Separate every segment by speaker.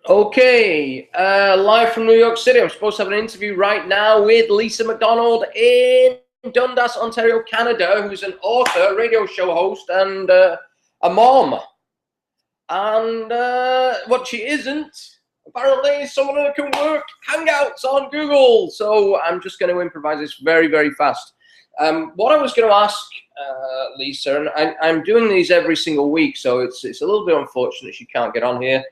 Speaker 1: Okay, live from New York City. I'm supposed to have an interview right now with Lisa McDonald in Dundas, Ontario, Canada, who's an author, radio show host, and a mom. And what she isn't, apparently, is someone who can work Hangouts on Google. So I'm just going to improvise this very, very fast. What I was going to ask Lisa, and I'm doing these every single week, so it's a little bit unfortunate she can't get on here.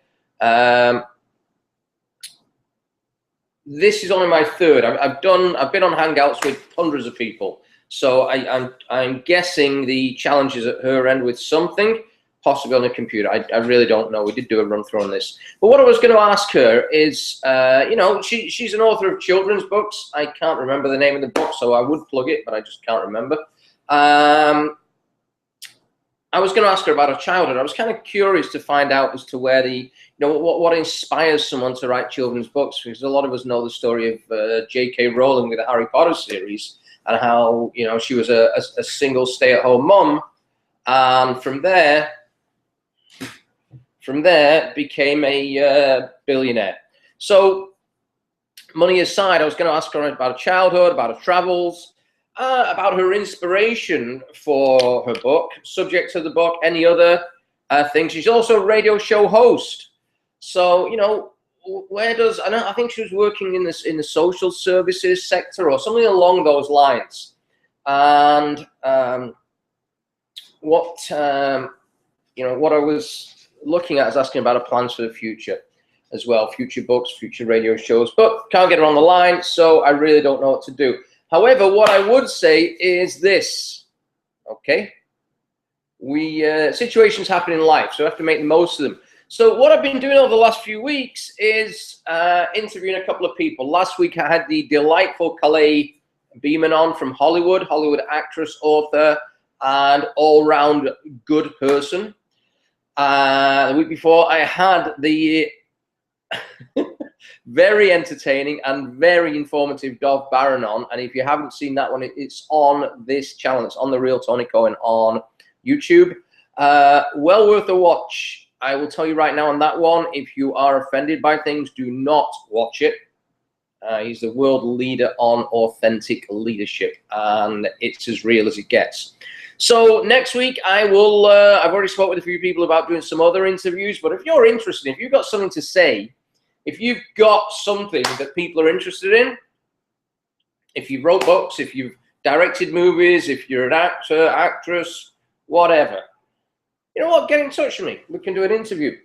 Speaker 1: This is only my third. I've been on Hangouts with hundreds of people, so I'm guessing the challenge is at her end with something, possibly on a computer. I really don't know. We did do a run through on this, but what I was going to ask her is, you know, she's an author of children's books. I can't remember the name of the book, so I would plug it, but I just can't remember. I was going to ask her about her childhood. I was kind of curious to find out as to where what inspires someone to write children's books, because a lot of us know the story of J.K. Rowling with the Harry Potter series and how, you know, she was a single stay-at-home mom, and from there became a billionaire. So money aside, I was going to ask her about her childhood, about her travels, about her inspiration for her book, subject of the book, any other things. She's also a radio show host. So, you know, I think she was working in the social services sector or something along those lines. And what I was looking at is asking about her plans for the future as well, future books, future radio shows, but can't get her on the line, so I really don't know what to do. However, what I would say is this, okay? Situations happen in life, so I have to make the most of them. So what I've been doing over the last few weeks is interviewing a couple of people. Last week I had the delightful Calais Beeman on from Hollywood actress, author, and all-round good person. The week before I had the very entertaining and very informative Dov Baron on, and if you haven't seen that one, it's on this channel. It's on The Real Tony Cohen on YouTube. Well worth a watch. I will tell you right now on that one, if you are offended by things, do not watch it. He's the world leader on authentic leadership, and it's as real as it gets. So next week I will, I've already spoken with a few people about doing some other interviews, but if you're interested, if you've got something to say, if you've got something that people are interested in, if you wrote books, if you've directed movies, if you're an actor, actress, whatever, you know what, get in touch with me. We can do an interview.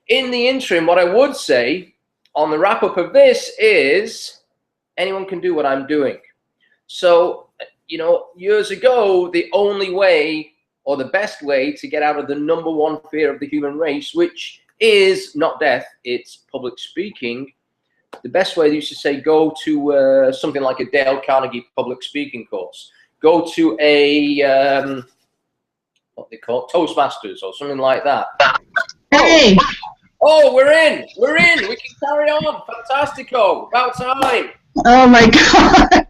Speaker 1: In the interim, what I would say on the wrap-up of this is anyone can do what I'm doing. So, you know, years ago, the only way or the best way to get out of the #1 fear of the human race, which is not death, it's public speaking. The best way, they used to say, go to something like a Dale Carnegie public speaking course. Go to a, what they call it, Toastmasters or something like that.
Speaker 2: Hey!
Speaker 1: Oh, we're in. We can carry on. Fantastico. About time.
Speaker 2: Oh my God!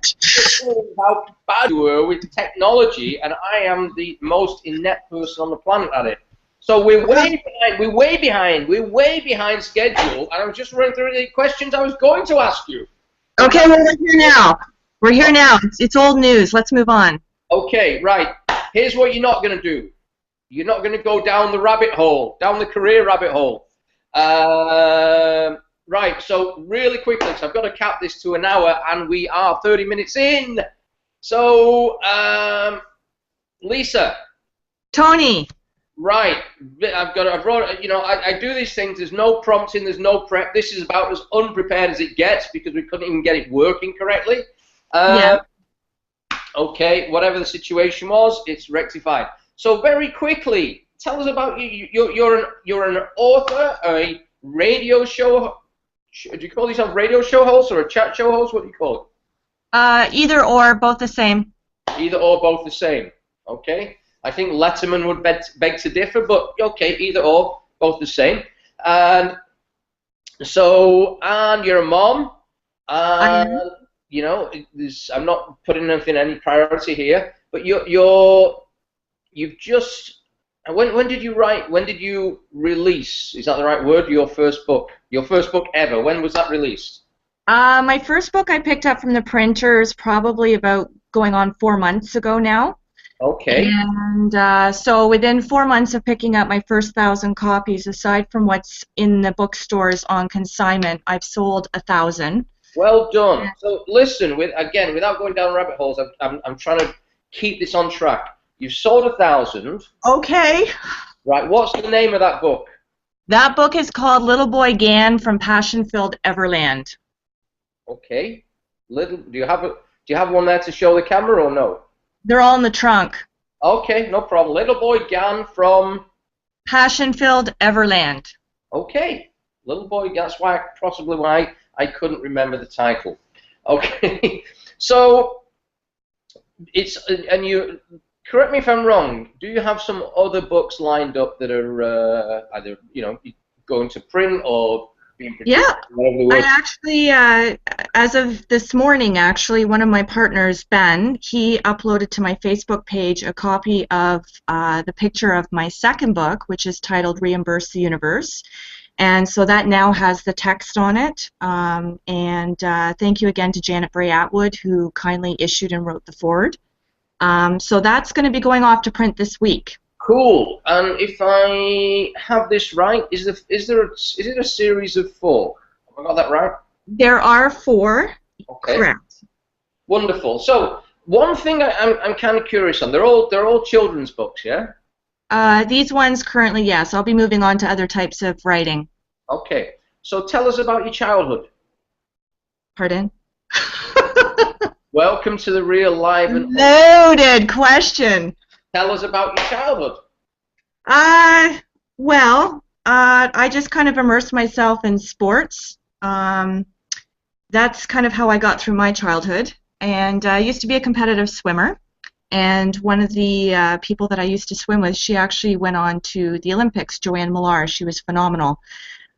Speaker 1: How bad we were with technology, and I am the most inept person on the planet at it. So we're way behind schedule, and I was just running through the questions I was going to ask you.
Speaker 2: Okay, well, we're here now. We're here now. It's old news. Let's move on.
Speaker 1: Okay, right. Here's what you're not going to do. You're not going to go down the rabbit hole, down the career rabbit hole. Right, so really quickly, because I've got to cap this to an hour, and we are 30 minutes in. So, Lisa.
Speaker 2: Tony.
Speaker 1: Right, I've wrote, you know, I do these things, there's no prompting, there's no prep. This is about as unprepared as it gets because we couldn't even get it working correctly.
Speaker 2: Yeah.
Speaker 1: Okay, whatever the situation was, it's rectified. So very quickly, tell us about you. You're an author, a radio show. Do you call yourself radio show host or a chat show host? What do you call it?
Speaker 2: Either or, both the same.
Speaker 1: Either or, both the same. Okay. I think Letterman would beg to differ, but okay, either or, both the same. And so, and you're a mom, and you know, I'm not putting anything any priority here, but you've just And when did you write? When did you release? Is that the right word? Your first book. Your first book ever. When was that released?
Speaker 2: My first book I picked up from the printers probably about going on 4 months ago now.
Speaker 1: Okay.
Speaker 2: And so within 4 months of picking up my first 1,000 copies, aside from what's in the bookstores on consignment, I've sold 1,000.
Speaker 1: Well done. So listen, again, without going down rabbit holes, I'm trying to keep this on track. You've sold 1,000.
Speaker 2: Okay.
Speaker 1: Right. What's the name of that book?
Speaker 2: That book is called Little Boy Gan from Passion-Filled Everland.
Speaker 1: Okay. Do you have one there to show the camera or no?
Speaker 2: They're all in the trunk.
Speaker 1: Okay, no problem. Little Boy Gan from
Speaker 2: Passion-Filled Everland.
Speaker 1: Okay. Little Boy Gan. That's possibly why I couldn't remember the title. Okay. So and you correct me if I'm wrong. Do you have some other books lined up that are either going to print or being produced?
Speaker 2: Yeah, I actually, as of this morning, actually, one of my partners, Ben, he uploaded to my Facebook page a copy of the picture of my second book, which is titled Reimburse the Universe. And so that now has the text on it. And thank you again to Janet Bray Atwood, who kindly issued and wrote the foreword. So that's going to be going off to print this week.
Speaker 1: Cool. And if I have this right, is it a series of 4? Have I got that right?
Speaker 2: There are 4.
Speaker 1: Okay.
Speaker 2: Correct.
Speaker 1: Wonderful. So one thing I'm kind of curious on. They're all children's books, yeah?
Speaker 2: These ones currently, yes. I'll be moving on to other types of writing.
Speaker 1: Okay. So tell us about your childhood.
Speaker 2: Pardon?
Speaker 1: Welcome to the real live and
Speaker 2: loaded question.
Speaker 1: Tell us about your childhood.
Speaker 2: Well, I just kind of immersed myself in sports. That's kind of how I got through my childhood. And I used to be a competitive swimmer. And one of the people that I used to swim with, she actually went on to the Olympics, Joanne Millar. She was phenomenal.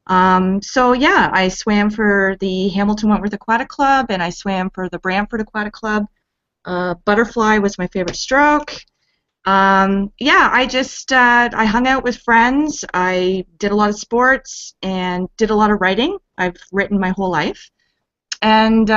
Speaker 2: So yeah, I swam for the Hamilton Wentworth Aquatic Club, and I swam for the Brantford Aquatic Club. Butterfly was my favorite stroke. Yeah, I hung out with friends. I did a lot of sports and did a lot of writing. I've written my whole life. And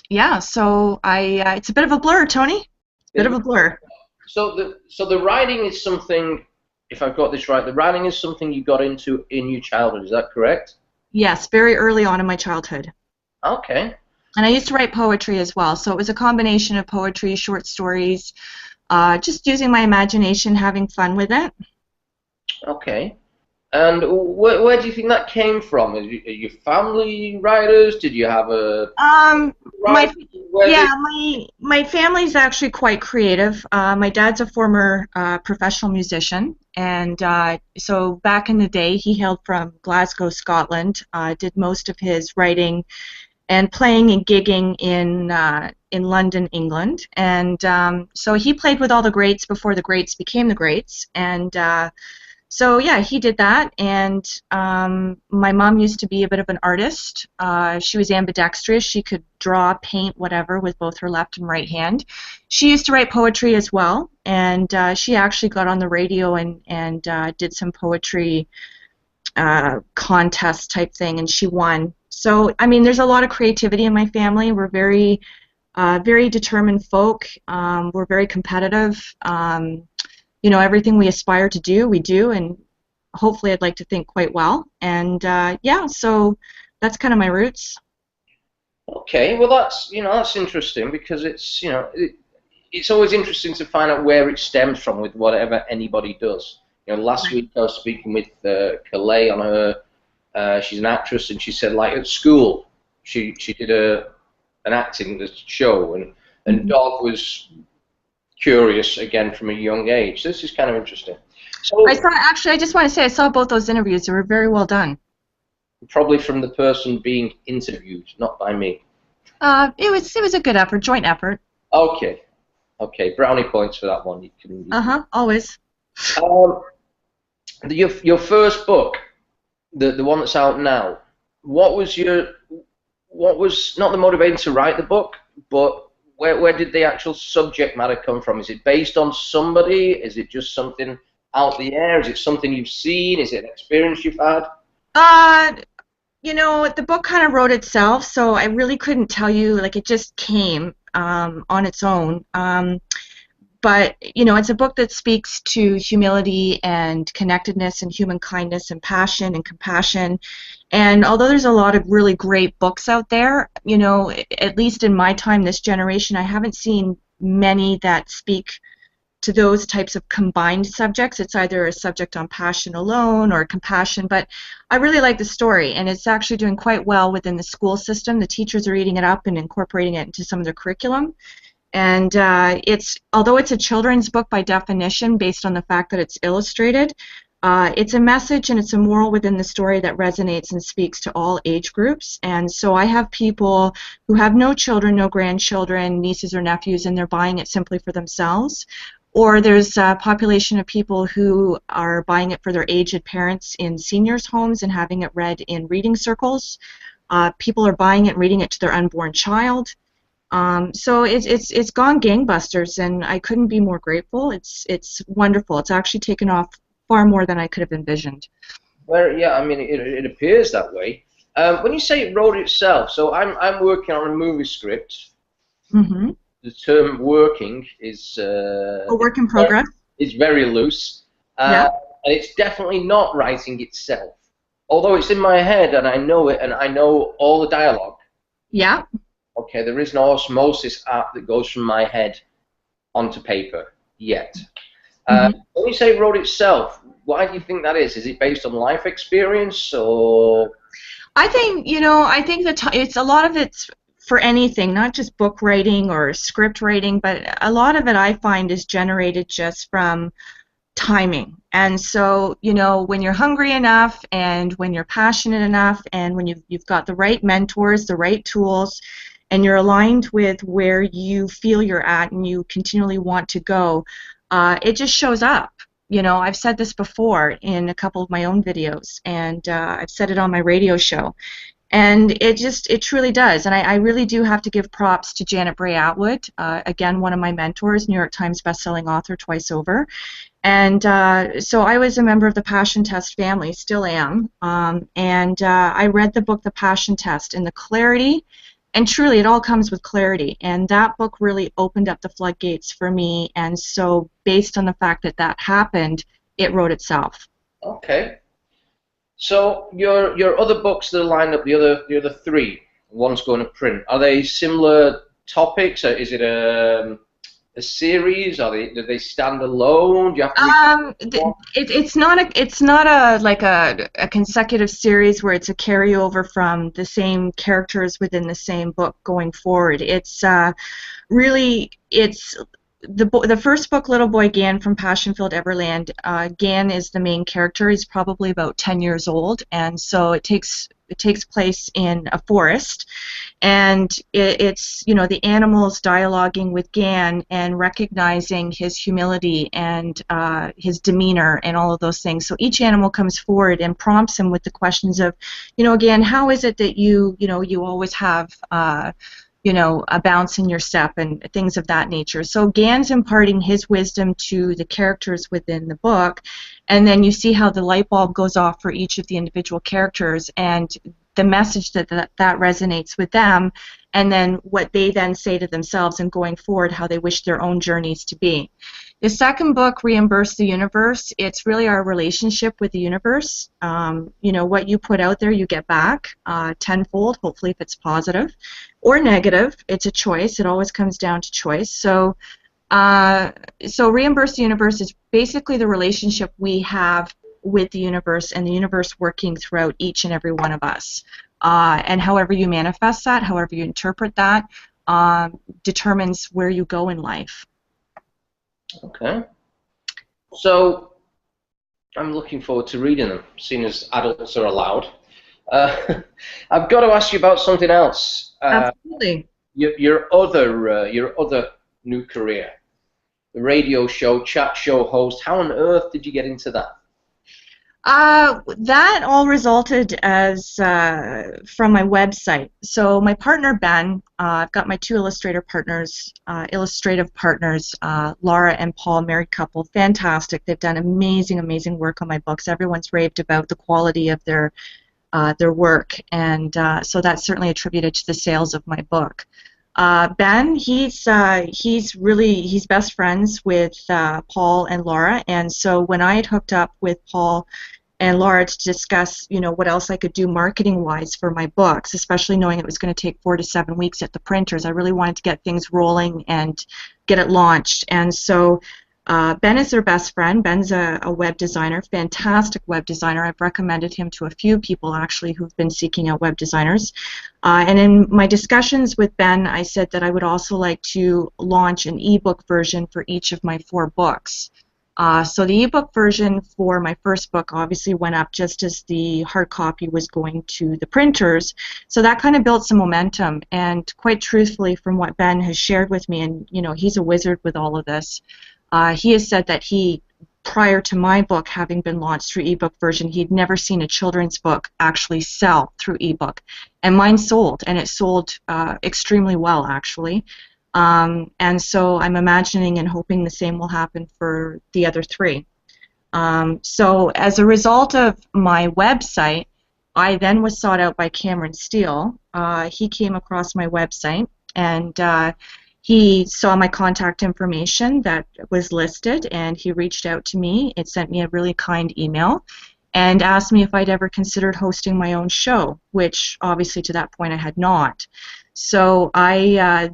Speaker 2: yeah, so it's a bit of a blur, Tony. Bit of a blur.
Speaker 1: So the writing is something, if I've got this right, the writing is something you got into in your childhood. Is that correct?
Speaker 2: Yes, very early on in my childhood.
Speaker 1: Okay.
Speaker 2: And I used to write poetry as well, so it was a combination of poetry, short stories, just using my imagination, having fun with it.
Speaker 1: Okay. And where do you think that came from? Are your family writers? Did you have a...
Speaker 2: my family's actually quite creative. My dad's a former professional musician, and so back in the day he hailed from Glasgow, Scotland, did most of his writing and playing and gigging in London, England. And so he played with all the greats before the greats became the greats. And so yeah, he did that. And my mom used to be a bit of an artist. She was ambidextrous. She could draw, paint, whatever, with both her left and right hand. She used to write poetry as well. And she actually got on the radio and did some poetry contest type thing, and she won. So, I mean, there's a lot of creativity in my family. We're very determined folk. We're very competitive. You know, everything we aspire to do, we do, and hopefully I'd like to think quite well. And yeah, so that's kind of my roots.
Speaker 1: Okay, well that's interesting, because it's it's always interesting to find out where it stems from with whatever anybody does. Last week I was speaking with Calais on her. She's an actress, and she said, like, at school she did an acting show, and Dog was curious again from a young age. This is kind of interesting. So
Speaker 2: I just want to say I saw both those interviews. They were very well done.
Speaker 1: Probably from the person being interviewed, not by me.
Speaker 2: It was a good effort, joint effort.
Speaker 1: Okay, brownie points for that one.
Speaker 2: Always.
Speaker 1: Your first book, the one that's out now. What was not the motivating to write the book, but where did the actual subject matter come from? Is it based on somebody? Is it just something out the air? Is it something you've seen? Is it an experience you've had?
Speaker 2: You know, the book kind of wrote itself, so I really couldn't tell you, like it just came on its own. But, you know, it's a book that speaks to humility and connectedness and human kindness and passion and compassion. And although there's a lot of really great books out there, you know, at least in my time, this generation, I haven't seen many that speak to those types of combined subjects. It's either a subject on passion alone or compassion, but I really like the story, and it's actually doing quite well within the school system. The teachers are eating it up and incorporating it into some of their curriculum. And although it's a children's book by definition, based on the fact that it's illustrated, it's a message and it's a moral within the story that resonates and speaks to all age groups. And so I have people who have no children, no grandchildren, nieces or nephews, and they're buying it simply for themselves. Or there's a population of people who are buying it for their aged parents in seniors' homes and having it read in reading circles. People are buying it and reading it to their unborn child. So it's gone gangbusters, and I couldn't be more grateful. It's wonderful. It's actually taken off far more than I could have envisioned.
Speaker 1: Well, yeah, I mean, it appears that way. When you say it wrote itself, so I'm working on a movie script.
Speaker 2: Mm-hmm.
Speaker 1: The term "working" is
Speaker 2: a work in progress.
Speaker 1: It's very loose,
Speaker 2: Yeah.
Speaker 1: and it's definitely not writing itself. Although it's in my head and I know it, and I know all the dialogue.
Speaker 2: Yeah.
Speaker 1: Okay, there is no osmosis art that goes from my head onto paper yet. When you say wrote itself, why do you think that is? Is it based on life experience, or?
Speaker 2: I think, you know, I think that it's a lot of it's for anything, not just book writing or script writing, but a lot of it I find is generated just from timing. And so, you know, when you're hungry enough and when you're passionate enough and when you've got the right mentors, the right tools, and you're aligned with where you feel you're at and you continually want to go, it just shows up. You know, I've said this before in a couple of my own videos, and I've said it on my radio show. And it truly does. And I really do have to give props to Janet Bray Atwood, again, one of my mentors, New York Times bestselling author twice over. And so I was a member of the Passion Test family, still am. And I read the book, The Passion Test, and the clarity, and truly it all comes with clarity. And that book really opened up the floodgates for me. And so based on the fact that that happened, it wrote itself.
Speaker 1: Okay. So your other books that are lined up, the other three, one's going to print, are they similar topics? Or is it a series? Do they stand alone? Do you have to
Speaker 2: it's not a consecutive series where it's a carryover from the same characters within the same book going forward. It's really the first book, Little Boy Gan from Passion-Filled Everland. Gan is the main character. He's probably about 10 years old, and so it takes place in a forest, and it's, you know, the animals dialoguing with Gan and recognizing his humility and his demeanor and all of those things. So each animal comes forward and prompts him with the questions of, you know, Gan, how is it that you always have you know, a bounce in your step and things of that nature. So Gan's imparting his wisdom to the characters within the book, and then you see how the light bulb goes off for each of the individual characters and the message that resonates with them, and then what they then say to themselves and going forward how they wish their own journeys to be. The second book, Reimburse the Universe, it's really our relationship with the universe. You know, what you put out there, you get back tenfold, hopefully if it's positive or negative. It's a choice. It always comes down to choice. So Reimburse the Universe is basically the relationship we have with the universe and the universe working throughout each and every one of us. And however you manifest that, however you interpret that, determines where you go in life.
Speaker 1: Okay. So I'm looking forward to reading them, seeing as adults are allowed. I've got to ask you about something else.
Speaker 2: Absolutely.
Speaker 1: Your other new career, the radio show, chat show host. How on earth did you get into that?
Speaker 2: That all resulted as from my website. So my partner Ben, I've got my two illustrative partners, Laura and Paul, married couple, fantastic. They've done amazing, amazing work on my books. Everyone's raved about the quality of their work, and so that's certainly attributed to the sales of my book. Ben, he's best friends with Paul and Laura, and so when I had hooked up with Paul and Laura to discuss, what else I could do marketing-wise for my books, especially knowing it was going to take 4 to 7 weeks at the printers, I really wanted to get things rolling and get it launched. And so Ben is their best friend. Ben's a web designer, fantastic web designer. I've recommended him to a few people actually who've been seeking out web designers. And in my discussions with Ben, I said that I would also like to launch an ebook version for each of my 4 books. So the ebook version for my first book obviously went up just as the hard copy was going to the printers. So that kind of built some momentum. And quite truthfully, from what Ben has shared with me, and he's a wizard with all of this, he has said that prior to my book having been launched through ebook version, he'd never seen a children's book actually sell through ebook. And mine sold, and it sold extremely well, actually. And so I'm imagining and hoping the same will happen for the other 3. So as a result of my website, I then was sought out by Cameron Steele. He came across my website, and he saw my contact information that was listed, and he reached out to me. It sent me a really kind email and asked me if I'd ever considered hosting my own show, which obviously to that point I had not. So I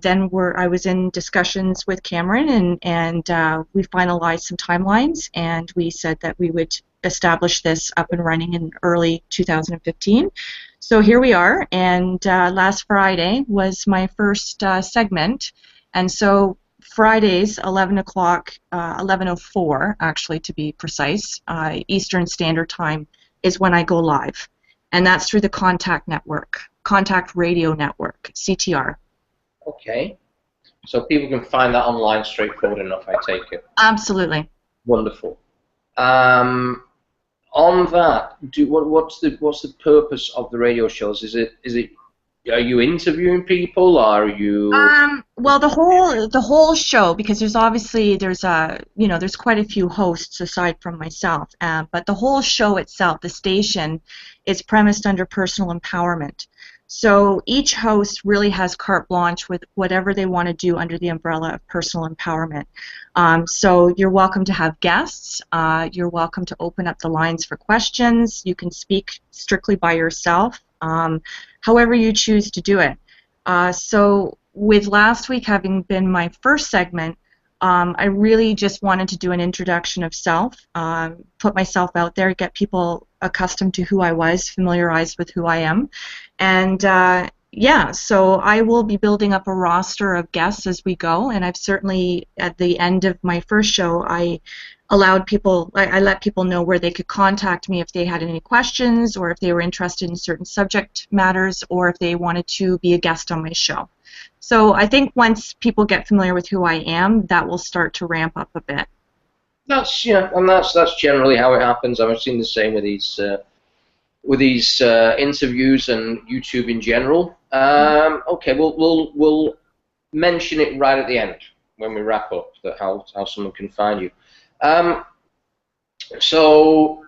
Speaker 2: was in discussions with Cameron, and we finalized some timelines, and we said that we would establish this up and running in early 2015. So here we are, and last Friday was my first segment. And so Fridays, 11 o'clock, 11:04 actually to be precise, Eastern Standard Time is when I go live. And that's through the Contact Radio Network, CTR.
Speaker 1: Okay. So people can find that online straightforward enough, I take it.
Speaker 2: Absolutely.
Speaker 1: Wonderful. On that, what's the purpose of the radio shows? Is it are you interviewing people? Are you?
Speaker 2: Well, the whole show, because there's quite a few hosts aside from myself, but the whole show itself, the station, is premised under personal empowerment. So each host really has carte blanche with whatever they want to do under the umbrella of personal empowerment. So you're welcome to have guests. You're welcome to open up the lines for questions. You can speak strictly by yourself, however you choose to do it. So with last week having been my first segment, I really just wanted to do an introduction of self, put myself out there, get people accustomed to who I was, familiarized with who I am. And yeah, so I will be building up a roster of guests as we go, and I've certainly, at the end of my first show, I let people know where they could contact me if they had any questions, or if they were interested in certain subject matters, or if they wanted to be a guest on my show. So I think once people get familiar with who I am, that will start to ramp up a bit.
Speaker 1: That's and that's generally how it happens. I've seen the same with these interviews and YouTube in general. Okay, we'll mention it right at the end when we wrap up, that how someone can find you. So,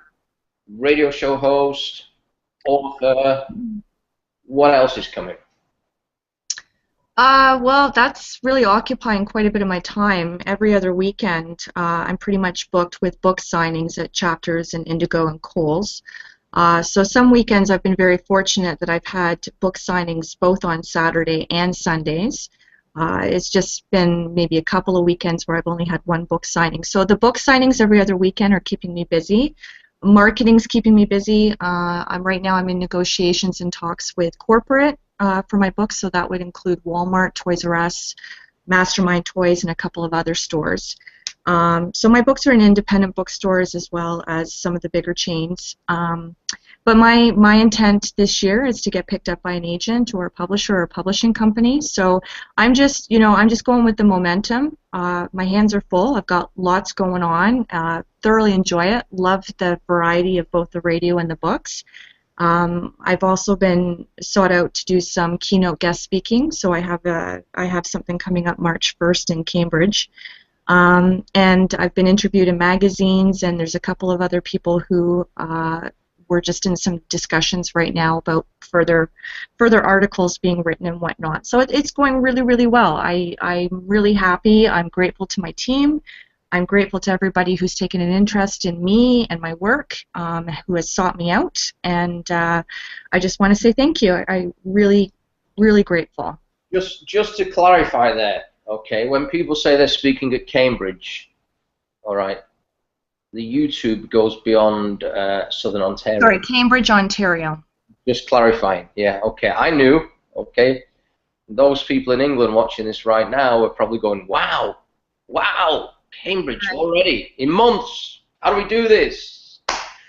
Speaker 1: radio show host, author. What else is coming?
Speaker 2: Well, that's really occupying quite a bit of my time. Every other weekend, I'm pretty much booked with book signings at Chapters and Indigo and Coles. So some weekends I've been very fortunate that I've had book signings both on Saturday and Sundays. It's just been maybe a couple of weekends where I've only had one book signing. So the book signings every other weekend are keeping me busy. Marketing's keeping me busy. Right now I'm in negotiations and talks with corporate for my books, so that would include Walmart, Toys R Us, Mastermind Toys, and a couple of other stores. So my books are in independent bookstores as well as some of the bigger chains. But my intent this year is to get picked up by an agent or a publisher or a publishing company. So I'm just, I'm just going with the momentum. My hands are full. I've got lots going on. Thoroughly enjoy it. Love the variety of both the radio and the books. I've also been sought out to do some keynote guest speaking. So I have something coming up March 1st in Cambridge. And I've been interviewed in magazines, and there's a couple of other people who we're just in some discussions right now about further articles being written and whatnot. So it's going really, really well. I'm really happy. I'm grateful to my team. I'm grateful to everybody who's taken an interest in me and my work, who has sought me out. And I just want to say thank you. I'm really, really grateful.
Speaker 1: Just to clarify there, okay, when people say they're speaking at Cambridge, all right, the YouTube goes beyond Southern Ontario.
Speaker 2: Sorry, Cambridge, Ontario.
Speaker 1: Just clarifying, yeah, okay, I knew, okay. Those people in England watching this right now are probably going, wow, Cambridge already, in months, how do we do this?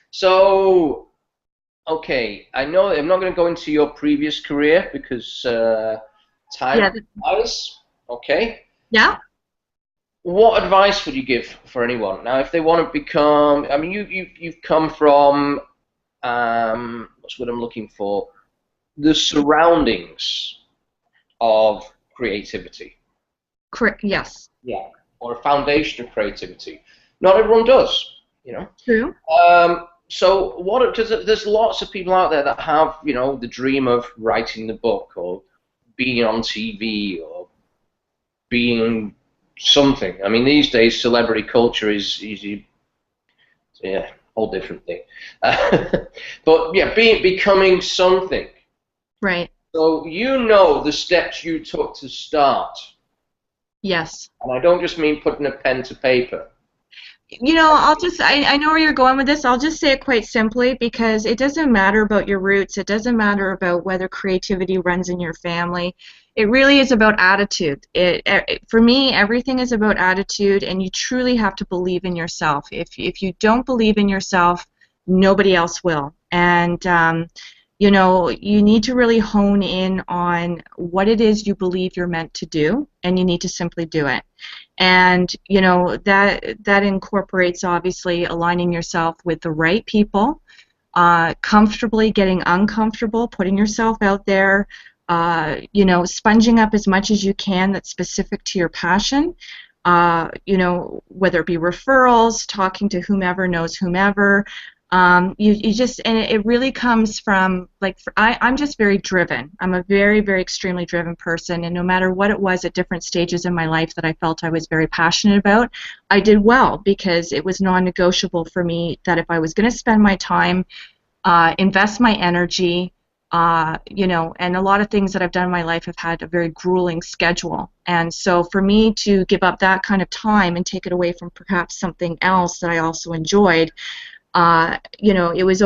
Speaker 1: So, okay, I know I'm not going to go into your previous career because time flies, okay?
Speaker 2: Yeah.
Speaker 1: What advice would you give for anyone now if they want to become? I mean, you've come from what's what I'm looking for? The surroundings of creativity.
Speaker 2: Correct. Yes.
Speaker 1: Yeah, or a foundation of creativity. Not everyone does, you know.
Speaker 2: True.
Speaker 1: So what? Because there's lots of people out there that have, you know, the dream of writing the book or being on TV or being something. I mean, these days celebrity culture is yeah, whole different thing. But yeah, becoming something.
Speaker 2: Right.
Speaker 1: So you know the steps you took to start.
Speaker 2: Yes.
Speaker 1: And I don't just mean putting a pen to paper.
Speaker 2: You know, I know where you're going with this. I'll just say it quite simply because it doesn't matter about your roots. It doesn't matter about whether creativity runs in your family. It really is about attitude. For me, everything is about attitude, and you truly have to believe in yourself. If you don't believe in yourself, nobody else will. And you know, you need to really hone in on what it is you believe you're meant to do, and you need to simply do it. And you know, that incorporates obviously aligning yourself with the right people, comfortably getting uncomfortable, putting yourself out there, you know, sponging up as much as you can that's specific to your passion. You know, whether it be referrals, talking to whomever knows whomever. You just, and it really comes from, like, I'm just very driven. I'm a very, very extremely driven person, and no matter what it was at different stages in my life that I felt I was very passionate about, I did well because it was non-negotiable for me that if I was going to spend my time, invest my energy, you know, and a lot of things that I've done in my life have had a very grueling schedule. And so for me to give up that kind of time and take it away from perhaps something else that I also enjoyed, you know, it was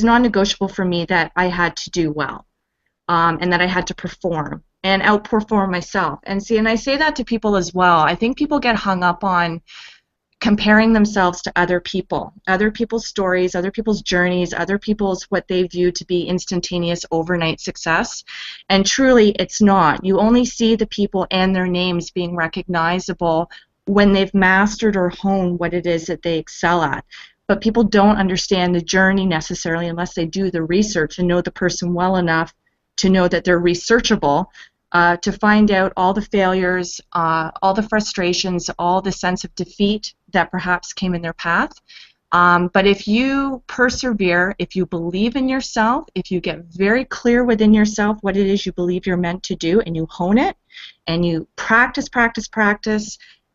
Speaker 2: non-negotiable for me that I had to do well, and that I had to perform and outperform myself. And see, and I say that to people as well. I think people get hung up on comparing themselves to other people, other people's stories, other people's journeys, other people's what they view to be instantaneous overnight success. And truly, it's not. You only see the people and their names being recognizable when they've mastered or honed what it is that they excel at. But people don't understand the journey necessarily unless they do the research and know the person well enough to know that they're researchable, to find out all the failures, all the frustrations, all the sense of defeat that perhaps came in their path. But if you persevere, if you believe in yourself, if you get very clear within yourself what it is you believe you're meant to do, and you hone it, and you practice,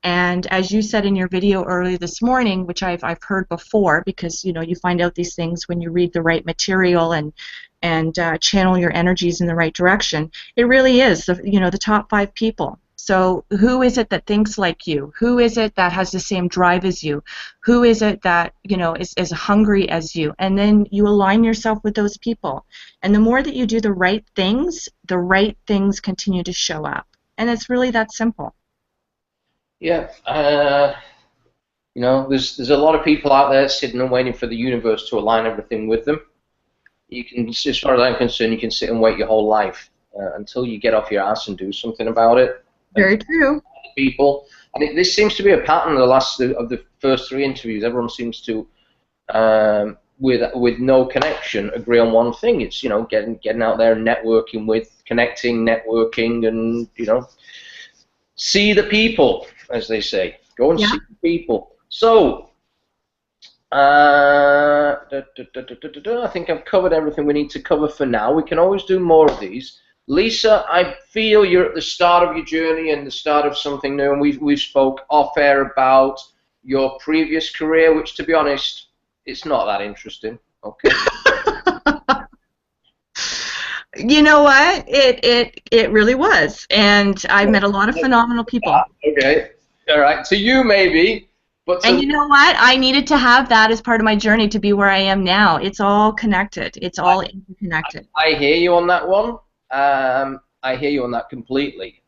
Speaker 2: and as you said in your video earlier this morning, which I've heard before, because you know you find out these things when you read the right material and channel your energies in the right direction. It really is the top 5 people. So who is it that thinks like you? Who is it that has the same drive as you? Who is it that is as hungry as you? And then you align yourself with those people. And the more that you do the right things continue to show up. And it's really that simple.
Speaker 1: Yeah, You know, there's a lot of people out there sitting and waiting for the universe to align everything with them. You can, as far as I'm concerned, you can sit and wait your whole life until you get off your ass and do something about it.
Speaker 2: Very true.
Speaker 1: People, and this seems to be a pattern of the first 3 interviews. Everyone seems to, with no connection, agree on one thing. It's, you know, getting out there and networking networking, and, you know, see the people, as they say. Go and see the people. So, I think I've covered everything we need to cover for now. We can always do more of these. Lisa, I feel you're at the start of your journey and the start of something new, and we've spoke off air about your previous career, which, to be honest, it's not that interesting. Okay.
Speaker 2: You know what? It really was, and I met a lot of phenomenal people.
Speaker 1: Okay. All right. To you, maybe.
Speaker 2: And you know what? I needed to have that as part of my journey to be where I am now. It's all connected. It's all interconnected.
Speaker 1: I hear you on that one. I hear you on that completely.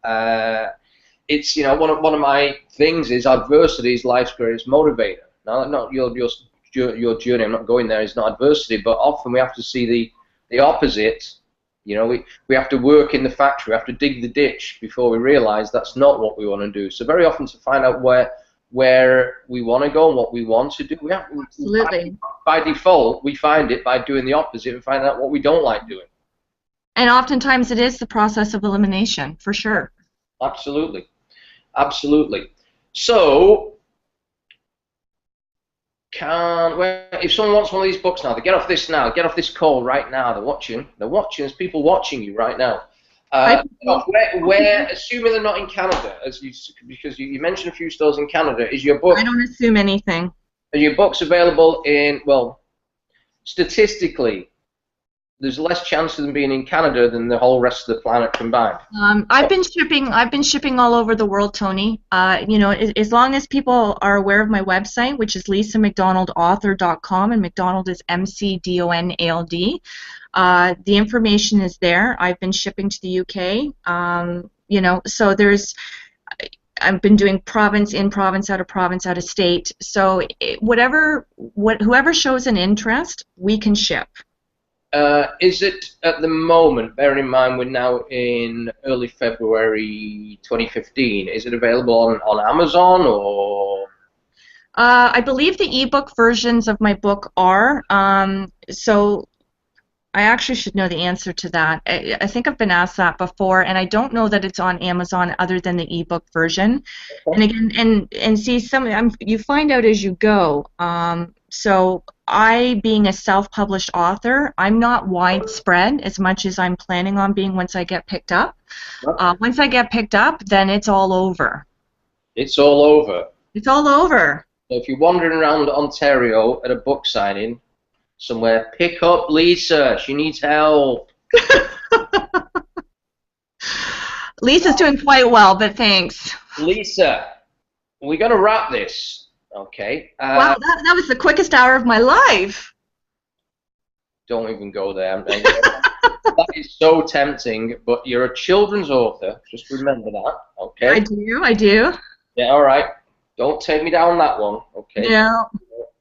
Speaker 1: It's, you know, one of my things is adversity is life's greatest motivator. Now, not your journey. I'm not going there. It's not adversity, but often we have to see the opposite. You know, we have to work in the factory. We have to dig the ditch before we realize that's not what we want to do. So very often, to find out where we want to go and what we want to do,
Speaker 2: absolutely.
Speaker 1: By default, we find it by doing the opposite and find out what we don't like doing.
Speaker 2: And oftentimes it is the process of elimination, for sure.
Speaker 1: Absolutely. Absolutely. So, if someone wants one of these books now, they get off this now, get off this call right now, they're watching, there's people watching you right now. Where, assuming they're not in Canada, because you mentioned a few stores in Canada, is your book...
Speaker 2: I don't assume anything.
Speaker 1: Are your books available in, well, statistically, there's less chance of them being in Canada than the whole rest of the planet combined.
Speaker 2: I've been shipping all over the world, Tony. You know, as long as people are aware of my website, which is lisamcdonaldauthor.com, and McDonald is McDonald. The information is there. I've been shipping to the UK. You know, so I've been doing province in province, out of state. So whoever shows an interest, we can ship.
Speaker 1: Is it at the moment, bearing in mind we're now in early February 2015, is it available on Amazon or?
Speaker 2: I believe the ebook versions of my book are. So I actually should know the answer to that. I think I've been asked that before, and I don't know that it's on Amazon other than the ebook version. Okay. And again, and see, you find out as you go. So I, being a self-published author, I'm not widespread as much as I'm planning on being once I get picked up. Once I get picked up, then it's all over.
Speaker 1: It's all over.
Speaker 2: It's all over.
Speaker 1: So if you're wandering around Ontario at a book signing somewhere, pick up Lisa. She needs help.
Speaker 2: Lisa's doing quite well, but thanks.
Speaker 1: Lisa, we're going to wrap this. Okay.
Speaker 2: Wow, that was the quickest hour of my life.
Speaker 1: Don't even go there. That is so tempting, but you're a children's author. Just remember that, okay?
Speaker 2: I do.
Speaker 1: Yeah, all right. Don't take me down that one, okay?
Speaker 2: No.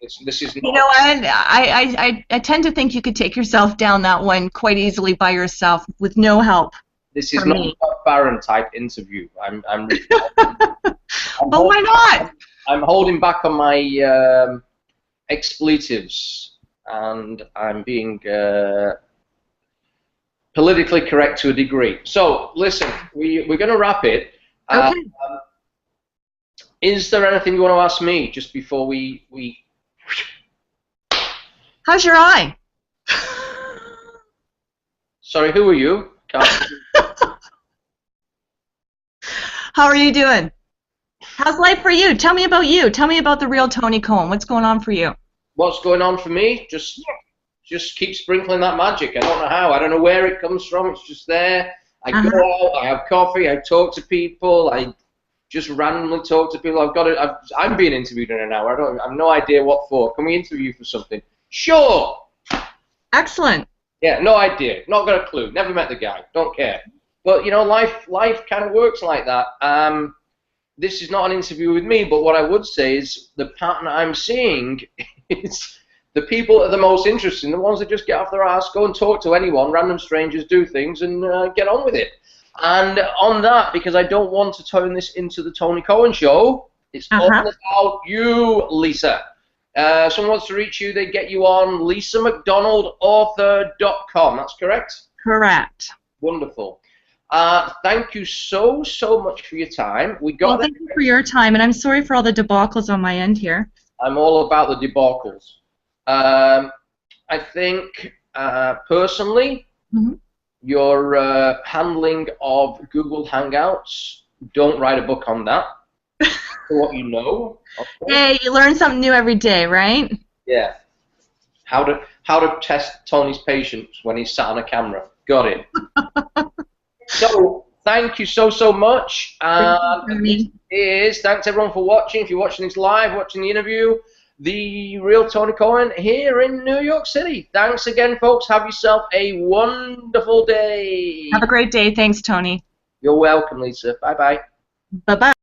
Speaker 1: This is not...
Speaker 2: You know, I tend to think you could take yourself down that one quite easily by yourself with no help.
Speaker 1: This is not a Baron type interview.
Speaker 2: Oh, why not?
Speaker 1: I'm holding back on my expletives, and I'm being politically correct to a degree. So, listen, we're going to wrap it.
Speaker 2: Okay.
Speaker 1: Is there anything you want to ask me just before we...
Speaker 2: How's your eye?
Speaker 1: Sorry, who are you?
Speaker 2: How are you doing? How's life for you? Tell me about you. Tell me about the real Tony Cohen. What's going on for you?
Speaker 1: What's going on for me? Just keep sprinkling that magic. I don't know how. I don't know where it comes from. It's just there. I go out. I have coffee. I talk to people. I just randomly talk to people. I'm being interviewed in an hour. I have no idea what for. Can we interview you for something? Sure.
Speaker 2: Excellent.
Speaker 1: Yeah, no idea. Not got a clue. Never met the guy. Don't care. But you know, life kind of works like that. this is not an interview with me, but what I would say is the pattern I'm seeing is the people that are the most interesting, the ones that just get off their ass, go and talk to anyone, random strangers, do things, and get on with it. And on that, because I don't want to turn this into the Tony Cohen show, it's all about you, Lisa. Someone wants to reach you, they get you on lisamcdonaldauthor.com. That's correct?
Speaker 2: Correct.
Speaker 1: Wonderful. Thank you so much for your time.
Speaker 2: Well, thank you for your time, and I'm sorry for all the debacles on my end here.
Speaker 1: I'm all about the debacles. I think, personally, your handling of Google Hangouts, don't write a book on that. For what you know. Okay.
Speaker 2: Hey, you learn something new every day, right?
Speaker 1: Yeah. How to test Tony's patience when he's sat on a camera. Got it. So, thank you so much. Thanks everyone for watching. If you're watching this live, watching the interview, the real Tony Cohen here in New York City. Thanks again, folks. Have yourself a wonderful day.
Speaker 2: Have a great day. Thanks, Tony.
Speaker 1: You're welcome, Lisa. Bye-bye.
Speaker 2: Bye-bye.